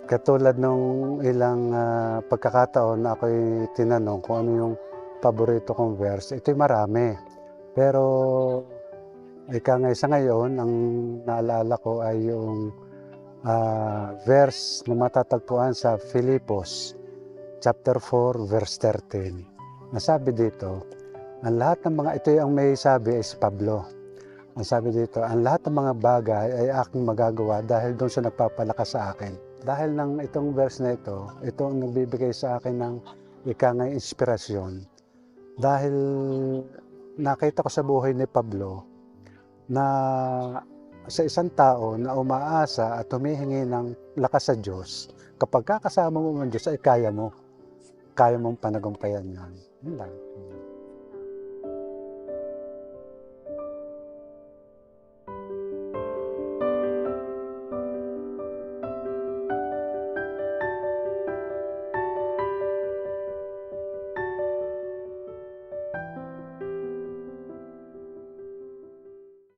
Katulad nung ilang, pagkakataon na ako'y tinanong kung ano yung paborito kong verse, ito'y marami. Pero ika nga sa ngayon ang naalala ko ay yung, verse na matatagpuan sa Filipos chapter 4 verse 13. Nasabi dito, ang lahat ng mga ito ang may sabi is Pablo. Ang sabi dito, ang lahat ng mga bagay ay aking magagawa dahil doon sa nagpapalakas sa akin. Dahil ng itong verse na ito ang nagbibigay sa akin ng ika nga inspirasyon. Dahil nakita ko sa buhay ni Pablo na sa isang tao na umaasa at humihingi ng lakas sa Diyos, kapag kakasama mo ang Diyos ay kaya mong panagumpayan yan. Yun lang.